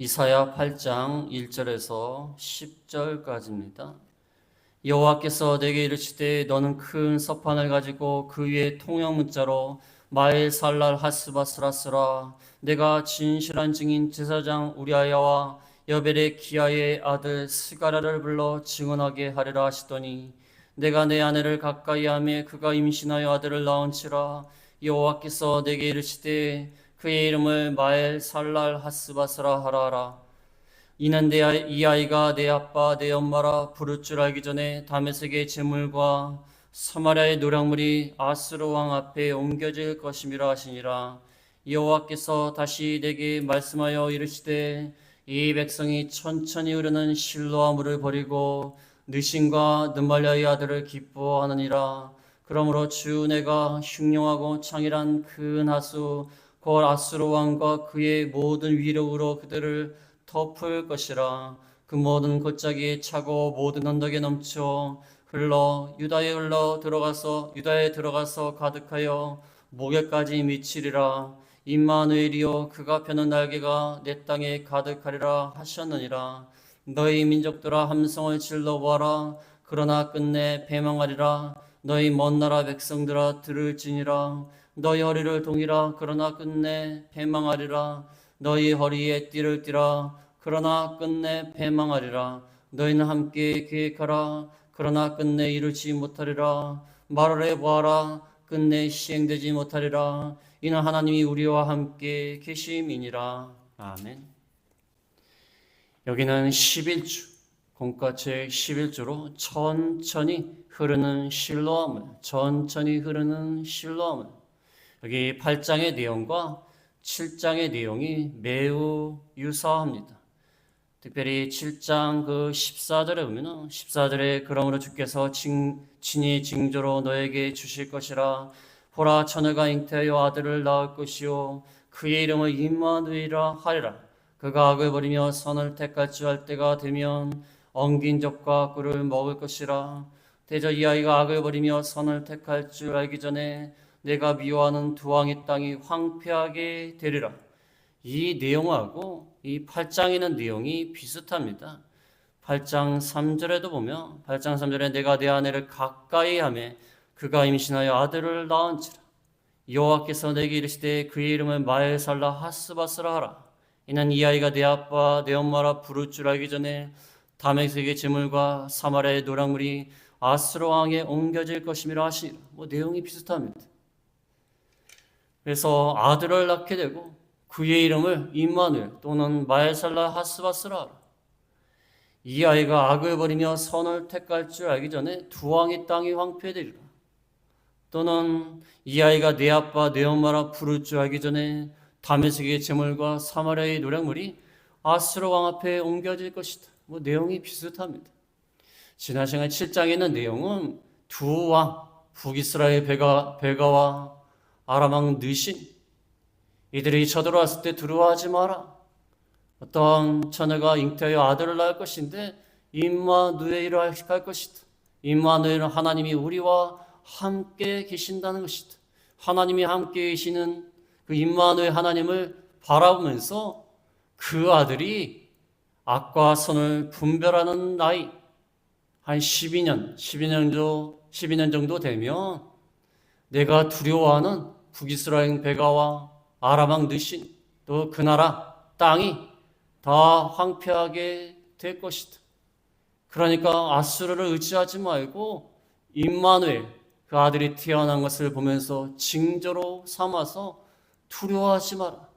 이사야 8장 1절에서 10절까지입니다. 여호와께서 내게 이르시되 너는 큰 서판을 가지고 그 위에 통역 문자로 마엘살랄 하스바스라스라 내가 진실한 증인 제사장 우리아야와 여벨의 기아의 아들 스가랴를 불러 증언하게 하리라 하시더니 내가 내 아내를 가까이 하매 그가 임신하여 아들을 낳은지라 여호와께서 내게 이르시되 그의 이름을 마엘살랄 하스바스라 하라. 이는 이 아이가 내 아빠 내 엄마라 부를 줄 알기 전에 다메섹의 제물과 사마리아의 노략물이 아스로 왕 앞에 옮겨질 것임이라 하시니라. 여호와께서 다시 내게 말씀하여 이르시되 이 백성이 천천히 흐르는 실로아 물을 버리고 느신과 느말랴의 아들을 기뻐하느니라. 그러므로 주 내가 흉령하고 창일한 큰 하수 곧 아스로 왕과 그의 모든 위력으로 그들을 덮을 것이라. 그 모든 골짜기에 차고 모든 언덕에 넘쳐 유다에 들어가서 가득하여 목에까지 미치리라. 임마누엘이여 그가 펴는 날개가 내 땅에 가득하리라 하셨느니라. 너희 민족들아 함성을 질러 보아라. 그러나 끝내 패망하리라. 너희 먼 나라 백성들아 들을지니라. 너희 허리를 동이라. 그러나 끝내 패망하리라. 너희 허리에 띠를 띠라. 그러나 끝내 패망하리라. 너희는 함께 계획하라. 그러나 끝내 이루지 못하리라. 말을 해보아라. 끝내 시행되지 못하리라. 이는 하나님이 우리와 함께 계심이니라. 아멘. 여기는 11주 공과책 11주로 천천히 흐르는 실로아물, 천천히 흐르는 실로아물. 여기 8장의 내용과 7장의 내용이 매우 유사합니다. 특별히 7장 그 14절에 보면은 14절에 그러므로 주께서 친히 징조로 너에게 주실 것이라. 보라 처녀가 잉태하여 아들을 낳을 것이요 그의 이름을 임마누엘이라 하리라. 그가 악을 버리며 선을 택할지 할 때가 되면 엉긴 젖과 꿀을 먹을 것이라. 대저 이 아이가 악을 버리며 선을 택할 줄 알기 전에 내가 미워하는 두 왕의 땅이 황폐하게 되리라. 이 내용하고 이 8장에 있는 내용이 비슷합니다. 8장 3절에도 보면 8장 3절에 내가 내 아내를 가까이 하매 그가 임신하여 아들을 낳은지라. 여호와께서 내게 이르시되 그의 이름을 마엘살라 하스바스라 하라. 이는 이 아이가 내 아빠 내 엄마라 부를 줄 알기 전에 다메섹의 제물과 사마리아의 노략물이 아스로 왕에 옮겨질 것임이라 하시니라. 내용이 비슷합니다. 그래서 아들을 낳게 되고 그의 이름을 임마누엘 또는 마엘살라 하스바스라 하라. 이 아이가 악을 버리며 선을 택할 줄 알기 전에 두 왕의 땅이 황폐되리라. 또는 이 아이가 내 아빠 내 엄마라 부를 줄 알기 전에 다메섹의 제물과 사마리아의 노략물이 아스로 왕 앞에 옮겨질 것이다. 내용이 비슷합니다. 지난 시간 7장에 있는 내용은 두 왕, 북이스라엘 베가와 아람 왕 느신, 이들이 쳐들어왔을 때 두려워하지 마라. 어떤 처녀가 잉태하여 아들을 낳을 것인데 임마누엘이라 할 것이다. 임마누엘은 하나님이 우리와 함께 계신다는 것이다. 하나님이 함께 계시는 그 임마누엘 하나님을 바라보면서 그 아들이 악과 선을 분별하는 나이 한 12년 정도 되면 내가 두려워하는 북이스라엘 베가와 아람 왕 느신 또 그 나라 땅이 다 황폐하게 될 것이다. 그러니까 아수르를 의지하지 말고 임마누엘 그 아들이 태어난 것을 보면서 징조로 삼아서 두려워하지 마라.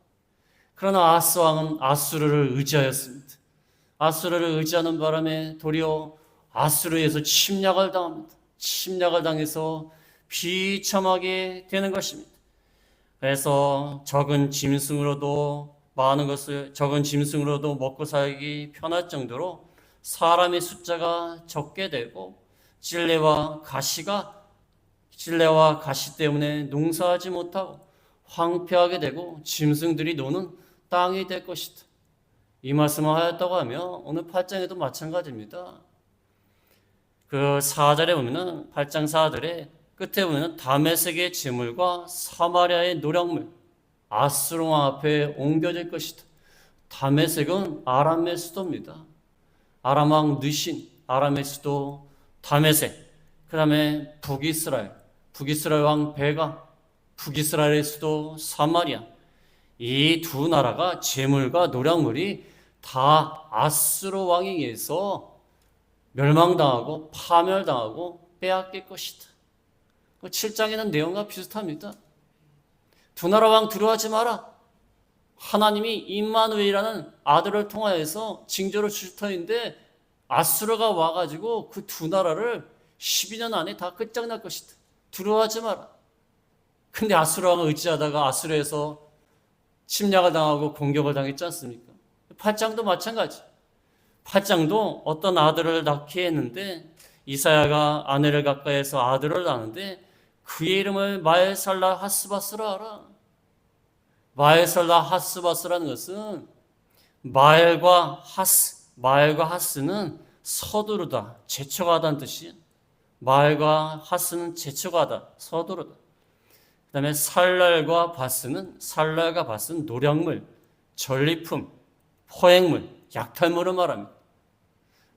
그러나 아스 왕은 아수르를 의지하였습니다. 아수르를 의지하는 바람에 도리어 아수르에서 침략을 당합니다. 침략을 당해서 비참하게 되는 것입니다. 그래서 적은 짐승으로도 먹고 살기 편할 정도로 사람의 숫자가 적게 되고 찔레와 가시 때문에 농사하지 못하고 황폐하게 되고 짐승들이 노는 땅이 될 것이다. 이 말씀을 하였다고 하면 오늘 8장에도 마찬가지입니다. 그 4절에 보면은 8장 4절에 끝에 보면 다메섹의 제물과 사마리아의 노략물 아스로 왕 앞에 옮겨질 것이다. 다메섹은 아람의 수도입니다. 아람 왕 느신, 아람의 수도 다메섹. 그 다음에 북이스라엘 왕 베가, 북이스라엘의 수도 사마리아. 이 두 나라가 재물과 노략물이 다 아수르 왕에 의해서 멸망당하고 파멸당하고 빼앗길 것이다. 7장에는 내용과 비슷합니다. 두 나라 왕 두려워하지 마라. 하나님이 임마누엘이라는 아들을 통하여서 징조를 주실 터인데 아수르가 와가지고 그 두 나라를 12년 안에 다 끝장날 것이다. 두려워하지 마라. 근데 아수르 왕을 의지하다가 아수르에서 침략을 당하고 공격을 당했지 않습니까? 8장도 마찬가지. 8장도 어떤 아들을 낳게 했는데 이사야가 아내를 가까이해서 아들을 낳는데 그의 이름을 마엘살라 하스바스라 하라. 마엘살라 하스바스라는 것은 마엘과 하스는 서두르다, 제쳐가다는 뜻이에요. 마엘과 하스는 제쳐가다, 서두르다. 그 다음에 살랄과 바스는 노략물, 전리품, 포획물, 약탈물을 말합니다.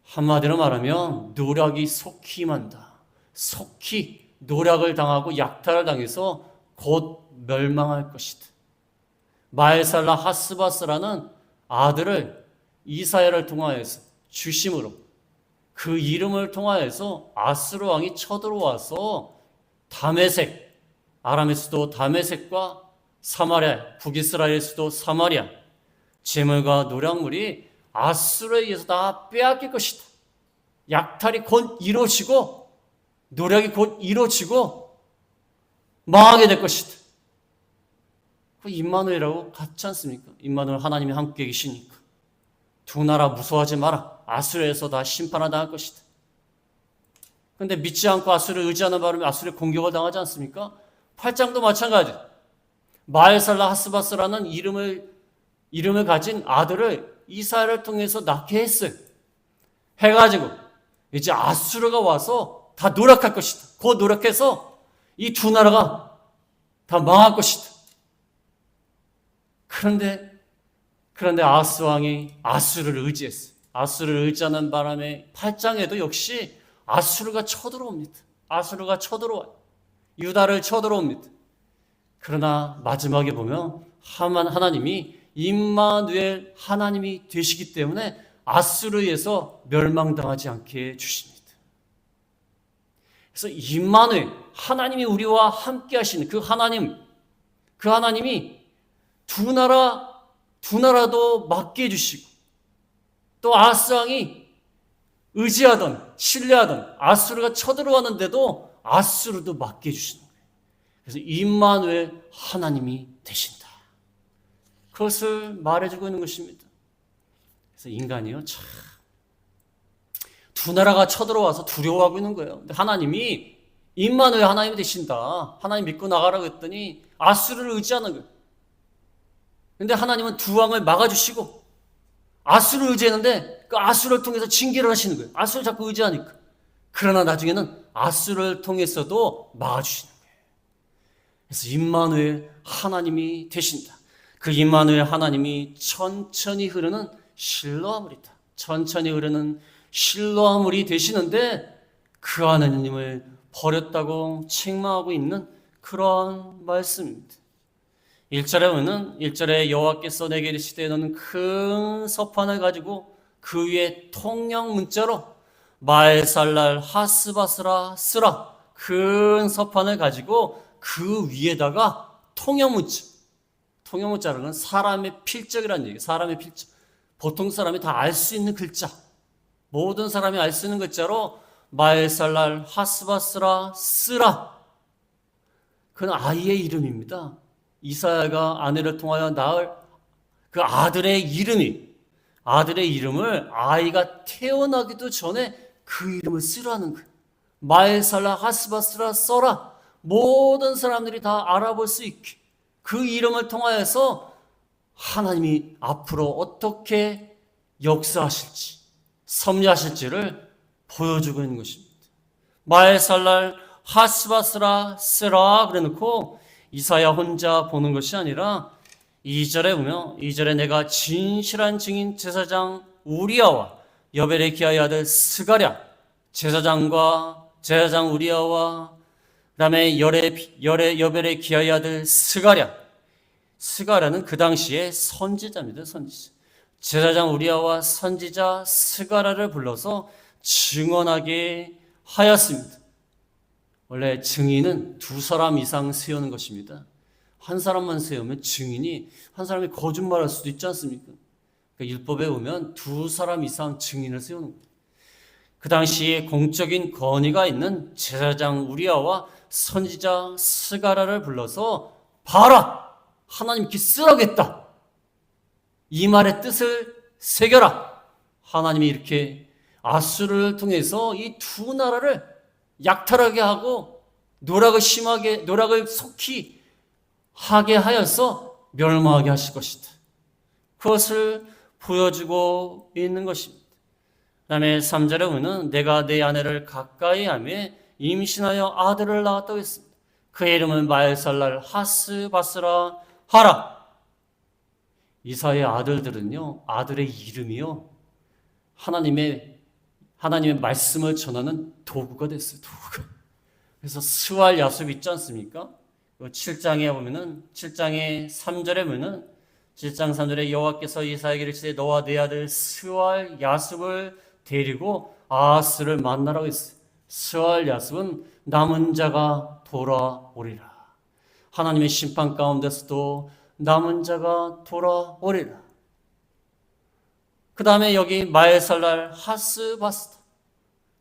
한마디로 말하면 노략이 속히 임한다. 속히 노략을 당하고 약탈을 당해서 곧 멸망할 것이다. 마엘살라 하스바스라는 아들을 이사야를 통하여서 주심으로 그 이름을 통하여서 아수르 왕이 쳐들어와서 다메섹, 아람의 수도 다메섹과 사마리아, 북이스라엘의 수도 사마리아, 재물과 노략물이 아수르에 의해서 다 빼앗길 것이다. 약탈이 곧 이루어지고 노략이 곧 이루어지고 망하게 될 것이다. 그 임마누엘하고 같지 않습니까? 임마누엘 하나님이 함께 계시니까. 두 나라 무서워하지 마라. 아수르에서 다 심판을 당할 것이다. 그런데 믿지 않고 아수르를 의지하는 바람에 아수르의 공격을 당하지 않습니까? 8장도 마찬가지. 마엘살라 하스바스라는 이름을 가진 아들을 이사야를 통해서 낳게 했어요. 해가지고 이제 아수르가 와서 다 노력할 것이다. 곧 노력해서 이 두 나라가 다 망할 것이다. 그런데 아하스 왕이 아수르를 의지했어요. 아수르를 의지하는 바람에 8장에도 역시 아수르가 쳐들어옵니다. 아수르가 쳐들어와요. 유다를 쳐들어옵니다. 그러나 마지막에 보면 하나님이 임마누엘 하나님이 되시기 때문에 아수르에서 멸망당하지 않게 해주십니다. 그래서 임마누엘 하나님이 우리와 함께 하시는 그 하나님이 두 나라도 맡게 해주시고 또 아하스 왕이 의지하던 신뢰하던 아수르가 쳐들어왔는데도 아수르도 맡게 해주시는 거예요. 그래서 임마누엘 하나님이 되신다. 그것을 말해주고 있는 것입니다. 그래서 인간이요, 참 두 나라가 쳐들어와서 두려워하고 있는 거예요. 근데 하나님이 임마누엘 하나님이 되신다. 하나님 믿고 나가라고 했더니 아수르를 의지하는 거예요. 근데 하나님은 두 왕을 막아주시고 아수르를 의지했는데 그 아수르를 통해서 징계를 하시는 거예요. 아수르를 자꾸 의지하니까. 그러나 나중에는 아수르를 통해서도 막아주시는 거예요. 그래서 임마누엘 하나님이 되신다. 그 임마누엘 하나님이 천천히 흐르는 실로아물이다. 천천히 흐르는 실로아물이 되시는데 그 하나님을 버렸다고 책망하고 있는 그런 말씀입니다. 1절에 보면 1절에 여호와께서 내게 이르시되 너는 큰 서판을 가지고 그 위에 통영 문자로 마엘살랄 하스바스라 쓰라. 큰 서판을 가지고 그 위에다가 통영 문자라는 건 사람의 필적이라는 얘기예요. 사람의 필적. 보통 사람이 다 알 수 있는 글자. 모든 사람이 알 수 있는 글자로 마엘살랄 하스바스라 쓰라. 그건 아이의 이름입니다. 이사야가 아내를 통하여 낳을 그 아들의 이름을 아이가 태어나기도 전에 그 이름을 쓰라는 거예요. 마엘살라 하스바스라 써라. 모든 사람들이 다 알아볼 수 있게 그 이름을 통하여서 하나님이 앞으로 어떻게 역사하실지 섭리하실지를 보여주고 있는 것입니다. 마엘살랄 하스바스라 쓰라 그래놓고 이사야 혼자 보는 것이 아니라 2절에 보면 2절에 내가 진실한 증인 제사장 우리아와 여베레키야의 아들 스가랴 제사장 우리아와 그다음에 여베레키야의 아들 스가랴는 그 당시에 선지자입니다. 선지자. 제사장 우리아와 선지자 스가랴를 불러서 증언하게 하였습니다. 원래 증인은 두 사람 이상 세우는 것입니다. 한 사람만 세우면 증인이 한 사람이 거짓말할 수도 있지 않습니까? 그러니까 율법에 보면 두 사람 이상 증인을 세우는 거예요. 그 당시에 공적인 권위가 있는 제사장 우리아와 선지자 스가랴를 불러서 봐라! 하나님께 쓰라겠다! 이 말의 뜻을 새겨라! 하나님이 이렇게 아수르를 통해서 이 두 나라를 약탈하게 하고 노락을 속히 하게 하여서 멸망하게 하실 것이다. 그것을 보여주고 있는 것입니다. 그 다음에 3절에 보면 내가 내 아내를 가까이 하며 임신하여 아들을 낳았다고 했습니다. 그의 이름은 마엘살랄 하스바스라 하라. 이사의 아들들은요, 아들의 이름이요, 하나님의 말씀을 전하는 도구가 됐어요. 도구가. 그래서 스왈 야숲 있지 않습니까? 7장에 보면은 7장의 3절에 보면은 7장 3절에 여호와께서 이사에게 이르시되 너와 네 아들 스왈 야숲을 데리고 아하스를 만나라고 했어요. 스왈 야숲은 남은 자가 돌아오리라. 하나님의 심판 가운데서도 남은 자가 돌아오리라. 그 다음에 여기 마엘살랄 하스바스다.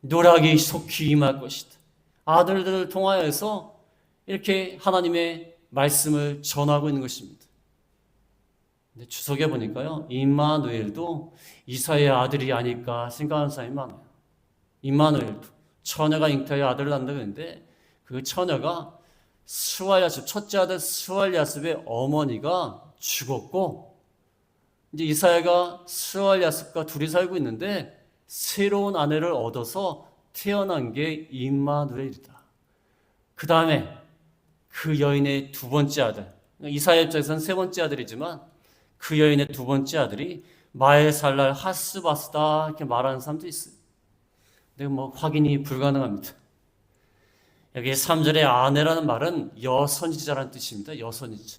노락이 속히 임할 것이다. 아들들을 통하여서 이렇게 하나님의 말씀을 전하고 있는 것입니다. 근데 주석에 보니까요, 임마누엘도 이사의 아들이 아닐까 생각하는 사람이 많아요. 임마누엘도 처녀가 잉태하여 아들을 낳는다고 했는데 그 처녀가 스왈야습, 첫째 아들 스왈야습의 어머니가 죽었고 이제 이사야가 스왈야습과 둘이 살고 있는데 새로운 아내를 얻어서 태어난 게 임마누엘이다. 그 다음에 그 여인의 두 번째 아들, 이사야 입장에서는 세 번째 아들이지만 그 여인의 두 번째 아들이 마엘살랄 하스바스다 이렇게 말하는 사람도 있어요. 근데 뭐 확인이 불가능합니다. 여기 3절에 아내라는 말은 여선지자라는 뜻입니다. 여선지자.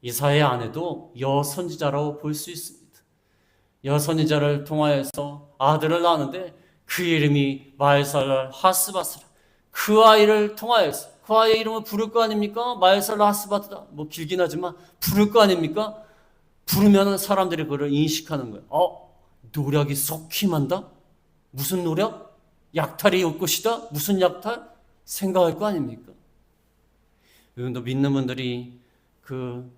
이사야의 아내도 여선지자라고 볼 수 있습니다. 여선지자를 통하여서 아들을 낳았는데 그 이름이 마엘살랄 하스바스라. 그 아이를 통하여서 그 아이의 이름을 부를 거 아닙니까? 마엘살랄 하스바스다. 뭐 길긴 하지만 부를 거 아닙니까? 부르면 사람들이 그걸 인식하는 거예요. 노력이 속히 만다? 무슨 노력? 약탈이 올 것이다? 무슨 약탈? 생각할 거 아닙니까? 여러분도 믿는 분들이 그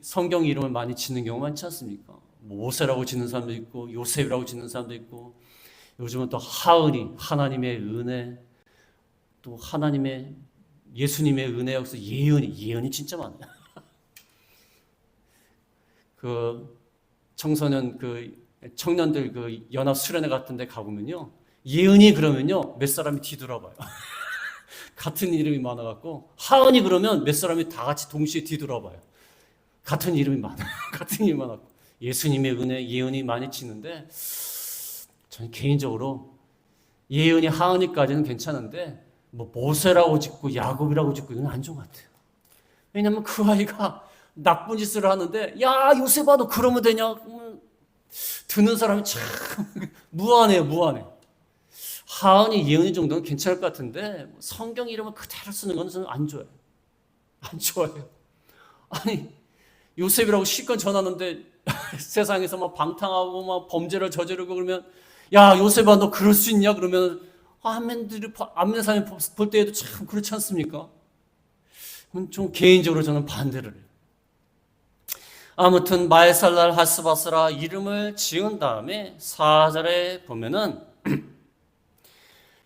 성경 이름을 많이 짓는 경우 많지 않습니까? 모세라고 짓는 사람도 있고 요셉이라고 짓는 사람도 있고 요즘은 또 하은이, 하나님의 은혜, 또 하나님의 예수님의 은혜, 여기서 예은이 진짜 많아요. 그 청소년 청년들 연합 수련회 같은 데 가보면요, 예은이 그러면요 몇 사람이 뒤돌아봐요. 같은 이름이 많아갖고 하은이 그러면 몇 사람이 다 같이 동시에 뒤돌아봐요. 같은 이름이 많아요. 같은 이름이 많았고 예수님의 은혜, 예은이 많이 치는데 저는 개인적으로 예은이, 하은이까지는 괜찮은데 뭐 모세라고 짓고 야곱이라고 짓고 이건 안 좋은 것 같아요. 왜냐하면 그 아이가 나쁜 짓을 하는데 야 요셉아 너 그러면 되냐? 듣는 사람이 참 무안해요. 무안해. 하은이, 예은이 정도는 괜찮을 것 같은데 성경 이름을 그대로 쓰는 건 저는 안 좋아요. 안 좋아요. 아니 요셉이라고 실컷 전하는데 세상에서 막 방탕하고 막 범죄를 저지르고 그러면 야 요셉아 너 그럴 수 있냐? 그러면 아멘 사람이 볼 때에도 참 그렇지 않습니까? 좀 개인적으로 저는 반대를 해요. 아무튼 마엘살랄 하스바스라 이름을 지은 다음에 4절에 보면은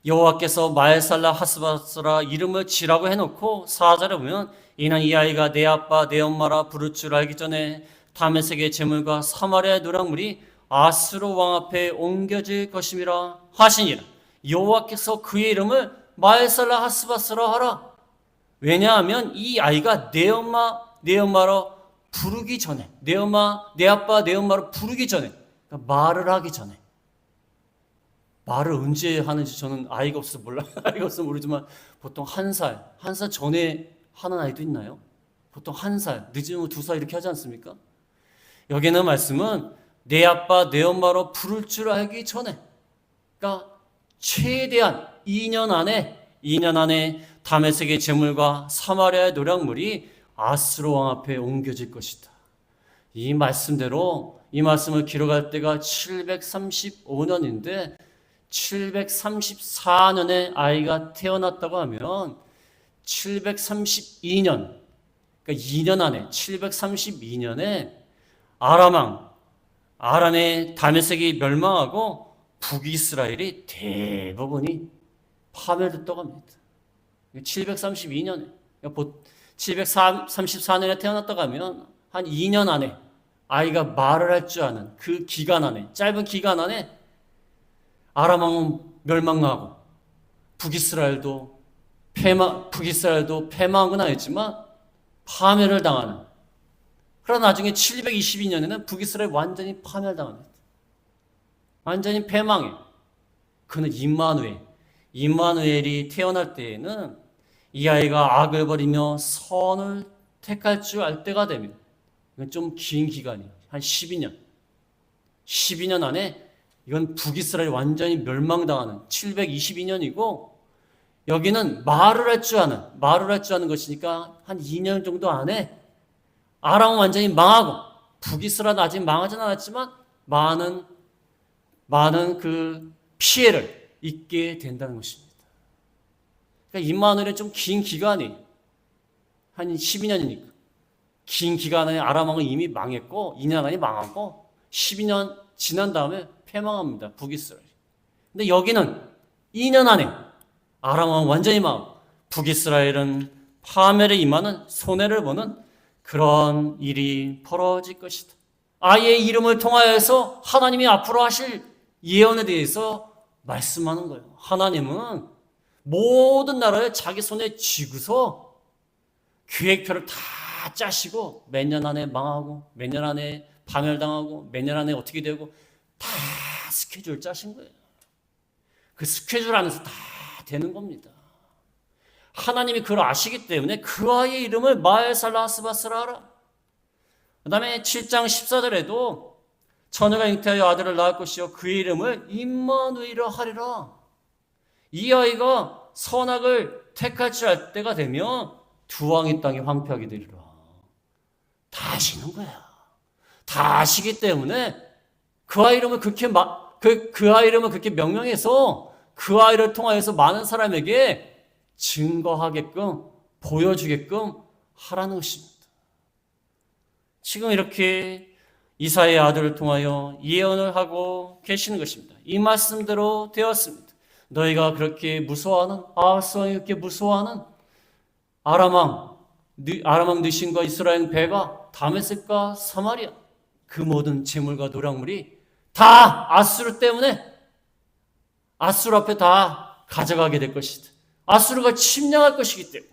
여호와께서 마엘살랄 하스바스라 이름을 지라고 해놓고 4절에 보면 이는 이 아이가 내 아빠 내 엄마라 부를 줄 알기 전에 다메섹의 재물과 사마리아의 노략물이 아수르 왕 앞에 옮겨질 것임이라 하시니라. 여호와께서 그의 이름을 마엘살랄 하스바스라 하라. 왜냐하면 이 아이가 내 엄마로 부르기 전에, 내 엄마, 내 아빠, 내 엄마를 부르기 전에, 그러니까 말을 하기 전에. 말을 언제 하는지 저는 아이가 없어서 몰라요. 아이가 없어서 모르지만 보통 1살, 1살 전에 하는 아이도 있나요? 보통 1살, 늦으면 2살 이렇게 하지 않습니까? 여기 있는 말씀은 내 아빠, 내 엄마로 부를 줄 알기 전에, 그러니까 최대한 2년 안에 다메섹의 제물과 사마리아의 노략물이 아수르 왕 앞에 옮겨질 것이다. 이 말씀대로 이 말씀을 기록할 때가 735년인데 734년에 아이가 태어났다고 하면 732년, 그러니까 2년 안에 732년에 아람의 다메섹이 멸망하고 북이스라엘이 대부분이 파멸됐다고 합니다. 732년에, 734년에 태어났다고 하면 한 2년 안에 아이가 말을 할 줄 아는 그 기간 안에, 짧은 기간 안에 아람왕은 멸망하고 북이스라엘도 패망한 건 아니지만 파멸을 당하는. 그러나 나중에 722년에는 북이스라엘 완전히 파멸당합니다. 완전히 패망해. 그는 임마누엘이 태어날 때에는 이 아이가 악을 버리며 선을 택할 줄 알 때가 되면, 이건 좀 긴 기간이에요. 한 12년. 12년 안에 이건 북이스라엘 완전히 멸망당하는 722년이고, 여기는 말을 할 줄 아는 것이니까 한 2년 정도 안에 아람은 완전히 망하고 북이스라엘은 아직 망하진 않았지만 많은 그 피해를 입게 된다는 것입니다. 그러니까 임마누엘은 좀 긴 기간이 한 12년이니까 긴 기간에 아람 왕은 이미 망했고 2년 안에 망하고 12년 지난 다음에 패망합니다. 북이스라엘. 근데 여기는 2년 안에 아람 왕은 완전히 망하고 북이스라엘은 파멸에 임하는 손해를 보는 그런 일이 벌어질 것이다. 아이의 이름을 통하여서 하나님이 앞으로 하실 예언에 대해서 말씀하는 거예요. 하나님은 모든 나라를 자기 손에 쥐고서 계획표를 다 짜시고 몇 년 안에 망하고 몇 년 안에 파멸당하고 몇 년 안에 어떻게 되고 다 스케줄 짜신 거예요. 그 스케줄 안에서 다 되는 겁니다. 하나님이 그걸 아시기 때문에 그 아이의 이름을 마엘살라하스바스라 하라. 그 다음에 7장 14절에도 처녀가 잉태하여 아들을 낳을 것이요 그의 이름을 임마누엘이라 하리라. 이 아이가 선악을 택할 줄 알 때가 되면 두 왕이 땅에 황폐하게 되리라. 다 아시는 거야. 다 아시기 때문에 그 아이 이름을 그렇게 명명해서 그 아이를 통하여서 많은 사람에게 증거하게끔 보여주게끔 하라는 것입니다. 지금 이렇게 이사야의 아들을 통하여 예언을 하고 계시는 것입니다. 이 말씀대로 되었습니다. 너희가 그렇게 무서워하는 아하스왕이 그렇게 무서워하는 아람왕 느신과 이스라엘 배가 다메섹과 사마리아 그 모든 재물과 노략물이 다 아수르 때문에 아수르 앞에 다 가져가게 될 것이다. 아수르가 침략할 것이기 때문에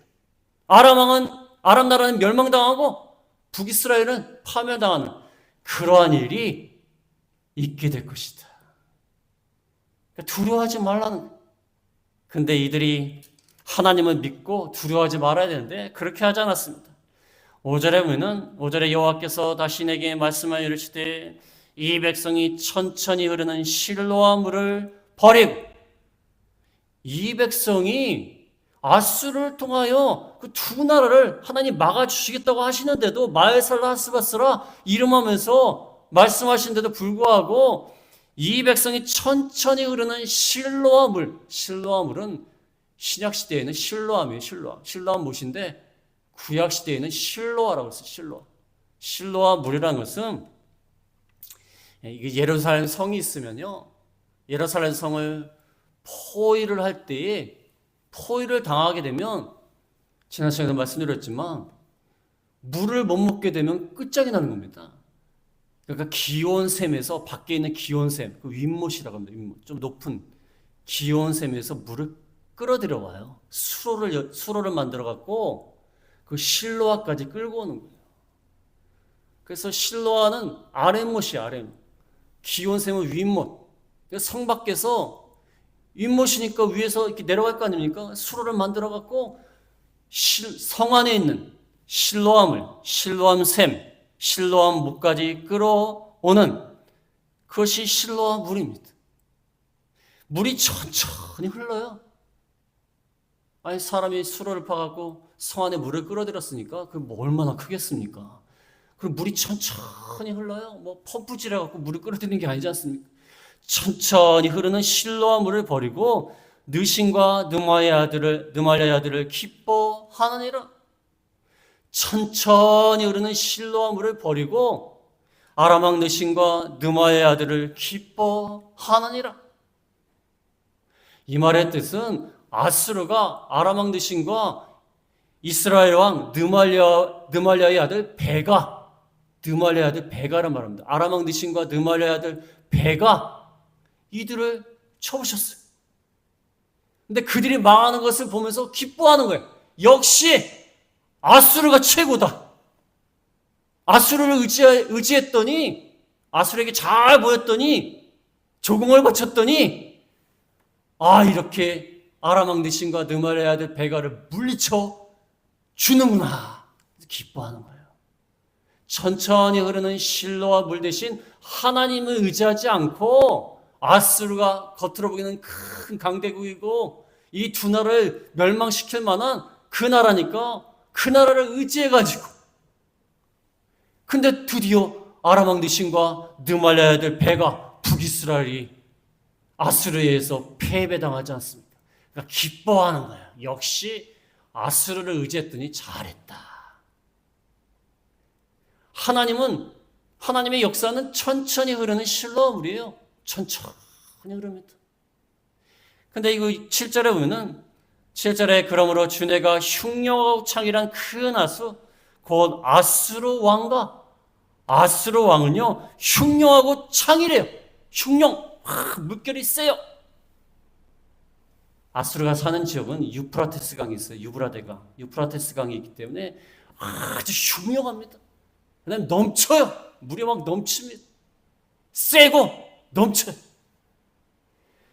아람 나라는 멸망당하고 북이스라엘은 파멸당하는 그러한 일이 있게 될 것이다. 두려워하지 말라는 거예요. 근데 이들이 하나님을 믿고 두려워하지 말아야 되는데 그렇게 하지 않았습니다. 5절에 보면 5절에 여호와께서 다시 내게 말씀하여 이르시되 이 백성이 천천히 흐르는 실로아 물을 버리고, 이 백성이 아수르를 통하여 그 두 나라를 하나님 막아주시겠다고 하시는데도 마엘살라하스바스라 이름하면서 말씀하시는데도 불구하고 이 백성이 천천히 흐르는 실로아 물은 신약시대에는 실로암이에요. 실로암 못인데 구약시대에는 실로아라고 했어요. 실로아 물이라는 것은 이게 예루살렘 성이 있으면요, 예루살렘 성을 포위를 할 때에 포위를 당하게 되면 지난 시간에 말씀드렸지만 물을 못 먹게 되면 끝장이 나는 겁니다. 그러니까 기온샘에서 밖에 있는 기온샘, 그 윗못이라고 합니다. 윗못, 좀 높은 기온샘에서 물을 끌어들여 와요. 수로를 만들어 갖고 그 실로아까지 끌고 오는 거예요. 그래서 실로아는 아랫못이야, 아랫못. 기온샘은 윗못. 성 밖에서 윗못이니까 위에서 이렇게 내려갈 거 아닙니까? 수로를 만들어 갖고 성 안에 있는 실로암을, 실로암샘, 실로암 물까지 끌어오는 그것이 실로암 물입니다. 물이 천천히 흘러요. 아니, 사람이 수로를 파갖고 성 안에 물을 끌어들였으니까 그게 뭐 얼마나 크겠습니까? 그리고 물이 천천히 흘러요. 뭐 펌프질해 갖고 물을 끌어들이는 게 아니지 않습니까? 천천히 흐르는 실로암 물을 버리고 느신과 느말랴의 아들을 기뻐하느니라. 천천히 흐르는 실로암 물을 버리고 아람왕 느신과 느말랴의 아들을 기뻐하느니라. 이 말의 뜻은 아수르가 아람왕 느신과 이스라엘 왕 느말랴의 아들 느말랴의 아들 베가란 말입니다. 아람왕 느신과 느말랴의 아들 베가 이들을 쳐부셨어요. 근데 그들이 망하는 것을 보면서 기뻐하는 거예요. 역시 아수르가 최고다. 아수르를 의지했더니, 아수르에게 잘 보였더니, 조공을 바쳤더니, 이렇게 아람왕 느신과 느말랴의 아들 베가를 물리쳐 주는구나. 기뻐하는 거예요. 천천히 흐르는 실로와 물 대신 하나님을 의지하지 않고 아수르가 겉으로 보기에는 큰 강대국이고 이 두 나라를 멸망시킬 만한 그 나라니까 그 나라를 의지해가지고, 근데 드디어 아람왕 느신과 느말랴의 아들 베가 북이스라엘이 아수르에 의해서 패배당하지 않습니까? 그러니까 기뻐하는 거예요. 역시 아수르를 의지했더니 잘했다. 하나님의 역사는 천천히 흐르는 실로암물이에요. 천천히 흐릅니다. 근데 이거 7절에 보면은 7절에 그러므로 주내가 흉령하고 창이란 큰 아수 곧 아수르 왕은요 흉령하고 창이래요. 흉령 물결이 세요. 아수르가 사는 지역은 유프라테스 강이 있어요. 유프라테스 강이 있기 때문에 아주 흉령합니다. 그다음에 넘쳐요. 물이 막 넘칩니다. 세고 넘쳐요.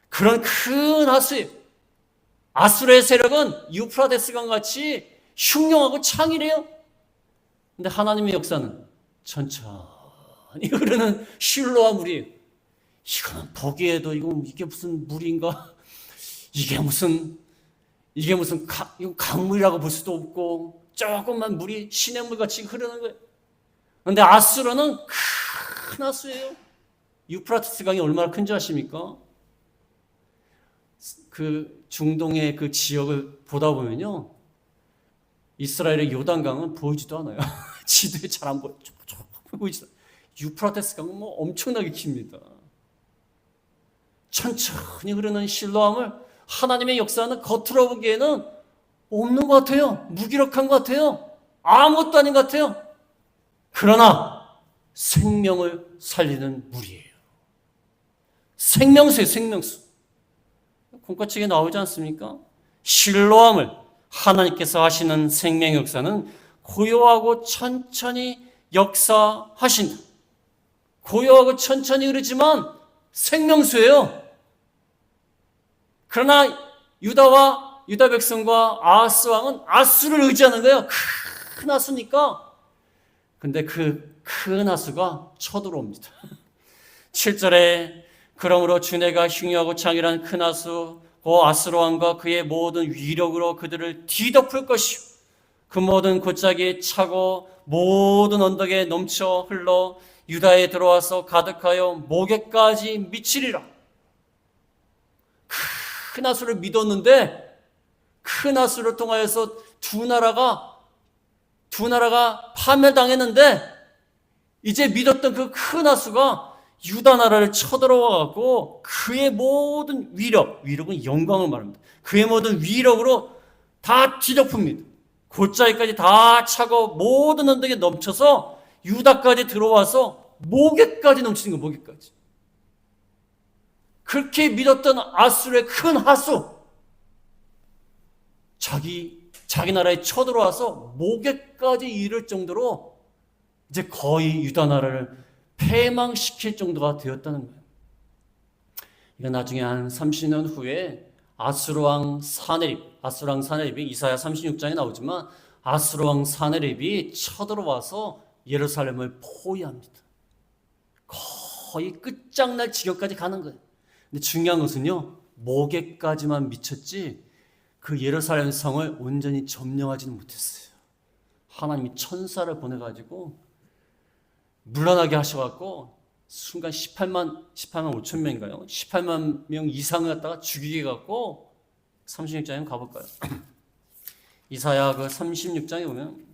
그런 큰 하수예요. 아수르의 세력은 유프라테스 강 같이 흉령하고 창이래요. 근데 하나님의 역사는 천천히 흐르는 실로와 물이에요. 이거는 보기에도 이게 무슨 물인가? 이게 무슨 강물이라고 볼 수도 없고 조금만 물이 시냇물 같이 흐르는 거예요. 그런데 아수르는 큰 하수예요. 유프라테스 강이 얼마나 큰지 아십니까? 그 중동의 그 지역을 보다 보면요, 이스라엘의 요단강은 보이지도 않아요. 지도에 잘 안 보이지도 않아요. 유프라테스 강은 뭐 엄청나게 깁니다. 천천히 흐르는 실로암을 하나님의 역사는 겉으로 보기에는 없는 것 같아요. 무기력한 것 같아요. 아무것도 아닌 것 같아요. 그러나 생명을 살리는 물이에요. 생명수예요, 생명수. 공과책에 나오지 않습니까? 실로암을 하나님께서 하시는 생명의 역사는 고요하고 천천히 역사하신다. 고요하고 천천히 흐르지만 생명수예요. 그러나 유다 백성과 아하스 왕은 아수를 의지하는 거예요. 큰 아수니까. 근데 그 큰 아수가 쳐들어옵니다. 7절에 그러므로 주내가 흉유하고 창이라는 큰 아수 그 아수르 왕과 그의 모든 위력으로 그들을 뒤덮을 것이요 그 모든 골짜기에 차고 모든 언덕에 넘쳐 흘러 유다에 들어와서 가득하여 목에까지 미치리라. 큰 아수를 믿었는데 큰 아수를 통하여서 두 나라가 파멸당했는데 이제 믿었던 그 큰 아수가 유다 나라를 쳐들어와 갖고 그의 모든 위력은 영광을 말합니다. 그의 모든 위력으로 다 뒤덮습니다. 골짜기까지 다 차고 모든 언덕에 넘쳐서 유다까지 들어와서 목에까지 넘치는 거예요. 목에까지. 그렇게 믿었던 아수르의 큰 하수, 자기 나라에 쳐들어와서 목에까지 이를 정도로 이제 거의 유다 나라를 패망시킬 정도가 되었다는 거예요. 이거 나중에 한 30년 후에 아수르왕 사네립이 이사야 36장에 나오지만 아수르왕 사네립이 쳐들어와서 예루살렘을 포위합니다. 거의 끝장날 지경까지 가는 거예요. 근데 중요한 것은요, 목에까지만 미쳤지 그 예루살렘 성을 온전히 점령하지는 못했어요. 하나님이 천사를 보내가지고 물러나게 하셔갖고 순간 18만 5천 명인가요? 18만 명 이상을 갖다가 죽이게 갖고 36장에 가볼까요? 이사야 그 36장에 보면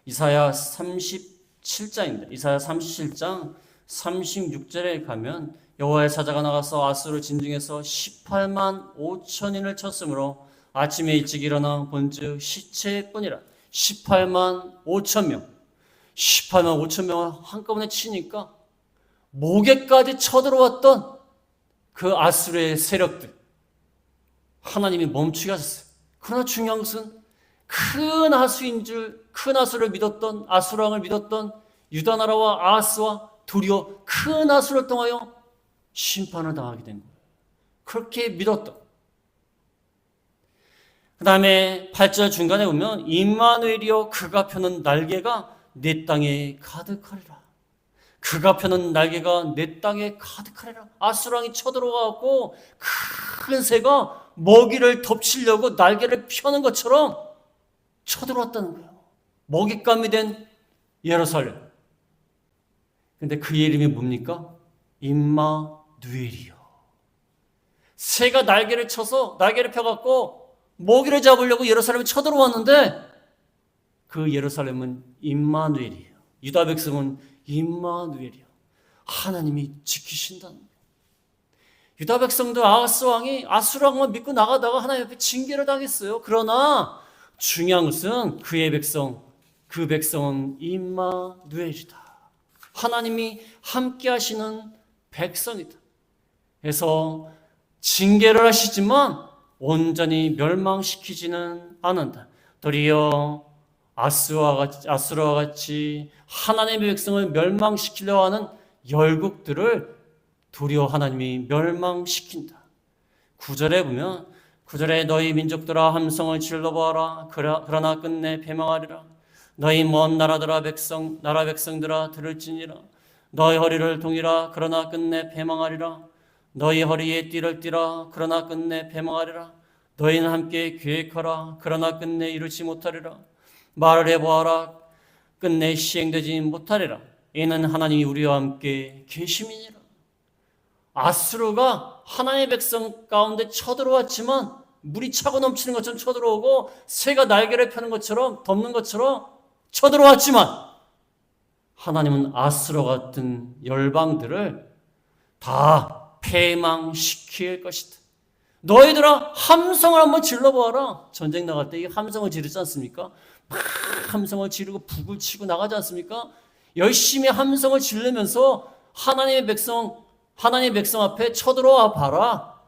이사야 37장입니다. 이사야 37장 36절에 가면 여호와의 사자가 나가서 아수르 진중에서 18만 5천인을 쳤으므로 아침에 일찍 일어나 본즉 시체뿐이라. 18만 5천 명 18만 5천 명을 한꺼번에 치니까 목에까지 쳐들어왔던 그 아수르의 세력들 하나님이 멈추게 하셨어요. 그러나 중요한 것은 큰 아수를 믿었던 아수랑을 믿었던 유다 나라와 아하스와 도리어 큰 아수를 통하여 심판을 당하게 된 거예요. 그렇게 믿었던. 그 다음에 8절 중간에 보면 임마누엘이여 그가 펴는 날개가 내 땅에 가득하리라. 그가 펴는 날개가 내 땅에 가득하리라. 아수랑이 쳐들어가고 큰 새가 먹이를 덮치려고 날개를 펴는 것처럼 쳐들어왔다는 거예요. 먹잇감이 된 예루살렘. 근데 그의 이름이 뭡니까? 임마누엘이요. 새가 날개를 펴갖고 먹이를 잡으려고 예루살렘에 쳐들어왔는데 그 예루살렘은 임마누엘이에요. 유다 백성은 임마누엘이요. 하나님이 지키신다는 거예요. 유다 백성도 아하스 왕이 아수르 왕만 믿고 나가다가 하나님 앞에 징계를 당했어요. 그러나 중요한 것은 그 백성은 임마누엘이다. 하나님이 함께 하시는 백성이다. 그래서 징계를 하시지만 온전히 멸망시키지는 않는다. 도리어 아수르와 같이 하나님의 백성을 멸망시키려 하는 열국들을 도리어 하나님이 멸망시킨다. 9절에 보면 9절에 너희 민족들아 함성을 질러보아라. 그러나 끝내 패망하리라. 너희 먼 나라 백성들아 들을지니라. 너희 허리를 동이라. 그러나 끝내 패망하리라. 너희 허리에 띠를 띠라. 그러나 끝내 패망하리라. 너희는 함께 계획하라. 그러나 끝내 이루지 못하리라. 말을 해보아라. 끝내 시행되지 못하리라. 이는 하나님이 우리와 함께 계심이니라. 아수르가 하나님의 백성 가운데 쳐들어왔지만 물이 차고 넘치는 것처럼 쳐들어오고 새가 날개를 펴는 것처럼 덮는 것처럼 쳐들어왔지만 하나님은 아수르 같은 열방들을 다 패망시킬 것이다. 너희들아 함성을 한번 질러보아라. 전쟁 나갈 때 이 함성을 지르지 않습니까? 막 함성을 지르고 북을 치고 나가지 않습니까? 열심히 함성을 지르면서 하나님의 백성 앞에 쳐들어와 봐라.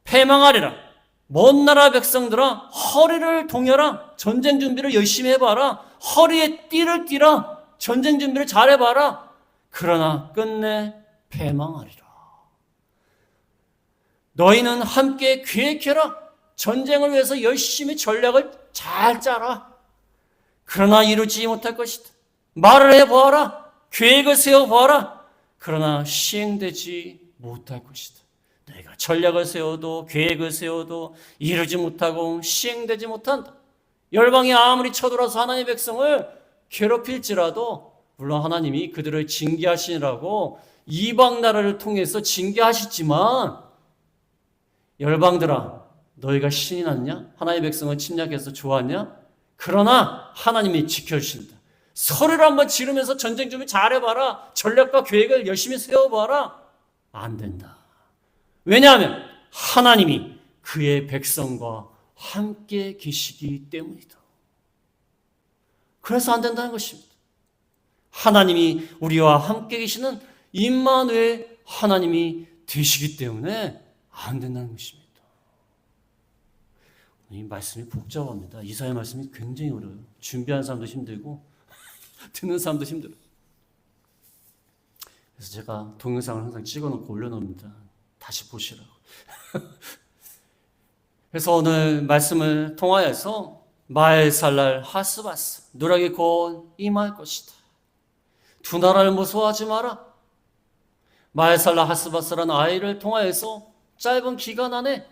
패망하리라. 먼 나라 백성들아 허리를 동여라. 전쟁 준비를 열심히 해봐라. 허리에 띠를 띠라. 전쟁 준비를 잘해봐라. 그러나 끝내 패망하리라. 너희는 함께 계획해라. 전쟁을 위해서 열심히 전략을 잘 짜라. 그러나 이루지 못할 것이다. 말을 해보아라. 계획을 세워보아라. 그러나 시행되지 못할 것이다. 너희가 전략을 세워도 계획을 세워도 이루지 못하고 시행되지 못한다. 열방이 아무리 쳐들어서 하나님의 백성을 괴롭힐지라도 물론 하나님이 그들을 징계하시느라고 이방 나라를 통해서 징계하시지만 열방들아 너희가 신이 났냐? 하나님의 백성을 침략해서 좋았냐? 그러나 하나님이 지켜주신다. 소리를 한번 지르면서 전쟁 준비 잘해봐라. 전략과 계획을 열심히 세워봐라. 안 된다. 왜냐하면 하나님이 그의 백성과 함께 계시기 때문이다. 그래서 안 된다는 것입니다. 하나님이 우리와 함께 계시는 임마누엘 하나님이 되시기 때문에 안 된다는 것입니다. 이 말씀이 복잡합니다. 이사야 말씀이 굉장히 어려워요. 준비한 사람도 힘들고 듣는 사람도 힘들어요. 그래서 제가 동영상을 항상 찍어놓고 올려놓습니다. 다시 보시라고. 그래서 오늘 말씀을 통하여서 마엘살랄 하스바스 누락이 곧 임할 것이다. 두 나라를 무서워하지 마라. 마엘살랄 하스바스라는 아이를 통하여서 짧은 기간 안에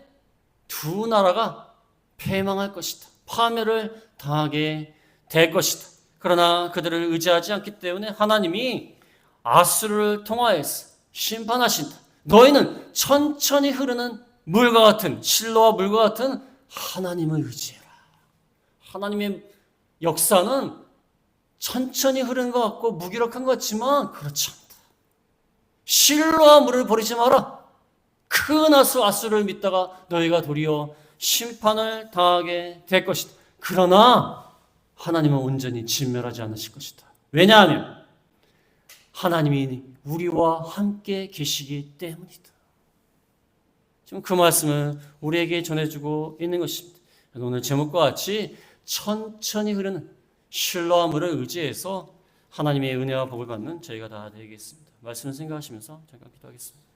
두 나라가 패망할 것이다. 파멸을 당하게 될 것이다. 그러나 그들을 의지하지 않기 때문에 하나님이 아수르를 통하여서 심판하신다. 너희는 천천히 흐르는 물과 같은, 실로와 물과 같은 하나님을 의지해라. 하나님의 역사는 천천히 흐르는 것 같고 무기력한 것 같지만 그렇지 않다. 실로와 물을 버리지 마라. 큰 아수르를 믿다가 너희가 도리어 심판을 당하게 될 것이다. 그러나 하나님은 온전히 진멸하지 않으실 것이다. 왜냐하면 하나님이 우리와 함께 계시기 때문이다. 지금 그 말씀을 우리에게 전해주고 있는 것입니다. 오늘 제목과 같이 천천히 흐르는 실로와 물을 의지해서 하나님의 은혜와 복을 받는 저희가 다 되겠습니다. 말씀을 생각하시면서 잠깐 기도하겠습니다.